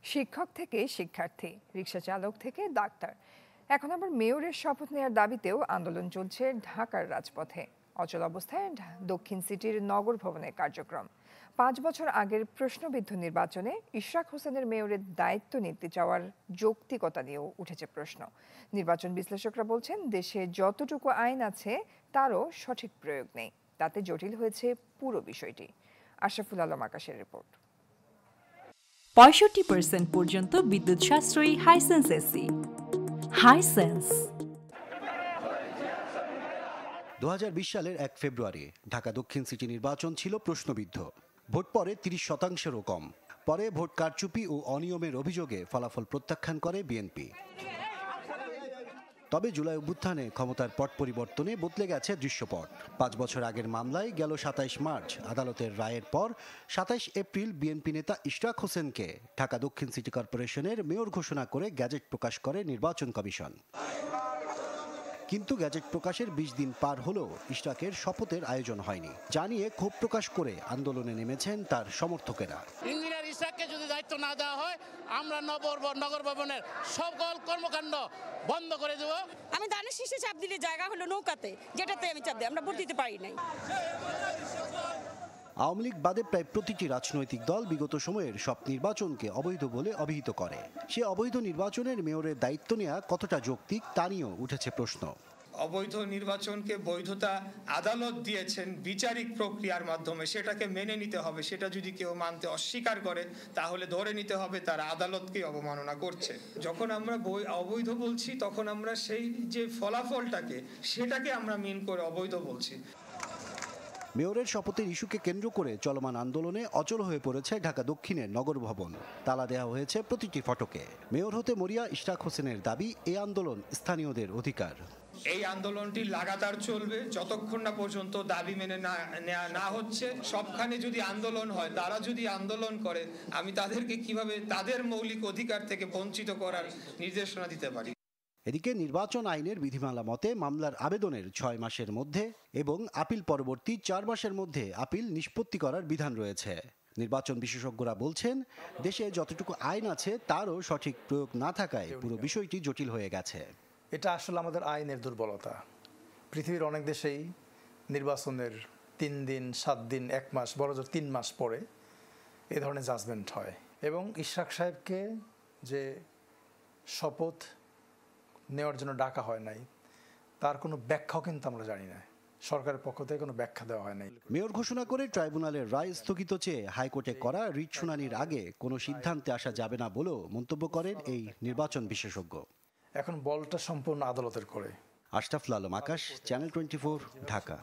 শিক্ষক থেকে শিক্ষার্থী, রিকশা চালক থেকে ডাক্তার, এখন আবার মেয়রের শপথ নেওয়ার দাবিতেও আন্দোলন চলছে ঢাকার রাজপথে। অচল অবস্থায় দক্ষিণ সিটির নগর ভবনের কার্যক্রম। ৫ বছর আগের প্রশ্নবিদ্ধ নির্বাচনে ইশরাক হোসেনের মেয়রের দায়িত্ব নিতে চাওয়ার যৌক্তিকতা নিয়েও উঠেছে প্রশ্ন। নির্বাচন বিশ্লেষকরা বলছেন, দেশে যতটুকু আইন আছে তারও সঠিক প্রয়োগ নেই। তাতে জটিল হয়েছে পুরো বিষয়টি। আশরাফুল আলম আকাশের রিপোর্ট। ৬৫% পর্যন্ত বিদ্যুৎ সাশ্রয়ী হাইসেন্স এসি। হাইসেন্স ২০২০ সালের ১ ফেব্রুয়ারি ঢাকা দক্ষিণ সিটি নির্বাচন ছিল প্রশ্নবিদ্ধ। ভোট পড়ে ৩০%-ও কম। পরে ভোট কারচুপি ও অনিয়মের অভিযোগে ফলাফল প্রত্যাখ্যান করে বিএনপি। তবে জুলাই অভ্যুত্থানে ক্ষমতার পট পরিবর্তনে বদলে গেছে দৃশ্যপট। ৫ বছর আগের মামলায় গেল ২৭ মার্চ আদালতের রায়ের পর ২৭ এপ্রিল বিএনপি নেতা ইশরাক হোসেনকে ঢাকা দক্ষিণ সিটি কর্পোরেশনের মেয়র ঘোষণা করে গ্যাজেট প্রকাশ করে নির্বাচন কমিশন। কিন্তু গ্যাজেট প্রকাশের ২০ দিন পার হলেও ইশরাকের শপথের আয়োজন হয়নি। জানিয়ে ক্ষোভ প্রকাশ করে আন্দোলনে নেমেছেন তার সমর্থকেরা। ইঞ্জিনিয়ার ইশরাককে যদি দায়িত্ব না দেওয়া হয়, আমরা নগর ভবনের সকল কর্মকাণ্ড বন্ধ করে দেব। আমি ধানের শীষে চাপ দিলে জায়গা হলো নৌকাতে, যেটাতে আমি চাপ দিই, আমরা ভোট দিতে পারি নাই। আওয়ামী লীগ বাদে প্রায় প্রতিটি রাজনৈতিক দল বিগত সময়ের সব নির্বাচনকে অবৈধ বলে অভিহিত করে। সে অবৈধ নির্বাচনের মেয়রের দায়িত্ব নেওয়া কতটা যৌক্তিক তা নিয়েও উঠেছে প্রশ্ন। অবৈধ নির্বাচনকে বৈধতা আদালত দিয়েছেন বিচারিক প্রক্রিয়ার মাধ্যমে, সেটাকে মেনে নিতে হবে। সেটা যদি কেউ মানতে অস্বীকার করে তাহলে ধরে নিতে হবে তারা আদালতকে অবমাননা করছে। যখন আমরা অবৈধ বলছি তখন আমরা সেই যে ফলাফলটাকে সেটাকে আমরা মিন করে অবৈধ বলছি। মেয়রের শপথের ইস্যুকে কেন্দ্র করে চলমান আন্দোলনে অচল হয়ে পড়েছে ঢাকা দক্ষিণের নগর ভবন। তালা দেওয়া হয়েছে প্রতিটি ফটকে। মেয়র হতে মরিয়া ইশরাক হোসেনের দাবি, এই আন্দোলন স্থানীয়দের অধিকার। এই আন্দোলনটি লাগাতার চলবে যতক্ষণ না পর্যন্ত দাবি মেনে নেওয়া না হচ্ছে। সবখানে যদি আন্দোলন হয়, তারা যদি আন্দোলন করে, আমি তাদেরকে কিভাবে তাদের মৌলিক অধিকার থেকে বঞ্চিত করার নির্দেশনা দিতে পারি। এদিকে নির্বাচন আইনের বিধিমালা মতে মামলার আবেদনের ৬ মাসের মধ্যে এবং আপিল পরবর্তী ৪ মাসের মধ্যে আপিল নিষ্পত্তি করার বিধান রয়েছে। নির্বাচন বিশেষজ্ঞরা বলছেন, দেশে যতটুকু আইন আছে তারও সঠিক প্রয়োগ না থাকায় পুরো বিষয়টি জটিল হয়ে গেছে। এটা আসলে আমাদের আইনের দুর্বলতা। পৃথিবীর অনেক দেশেই নির্বাচনের ৩ দিন, ৭ দিন, ১ মাস, বড়জোর ৩ মাস পরে এ ধরনের জাজমেন্ট হয়। এবং ইশরাক সাহেবকে যে শপথ নেওয়ার জন্য ডাকা হয় নাই, তার কোনো ব্যাখ্যাও কিন্তু আমরা জানি না। সরকারের পক্ষ থেকে কোনো ব্যাখ্যা দেওয়া হয় নাই। মেয়র ঘোষণা করে ট্রাইব্যুনালের রায় স্থগিত চেয়ে হাইকোর্টে করা রিট শুনানির আগে কোনো সিদ্ধান্তে আসা যাবে না বলেও মন্তব্য করেন এই নির্বাচন বিশেষজ্ঞ। এখন বলটা সম্পূর্ণ আদালতের করে। আশরাফুল আলম আকাশ, চ্যানেল 24, ঢাকা।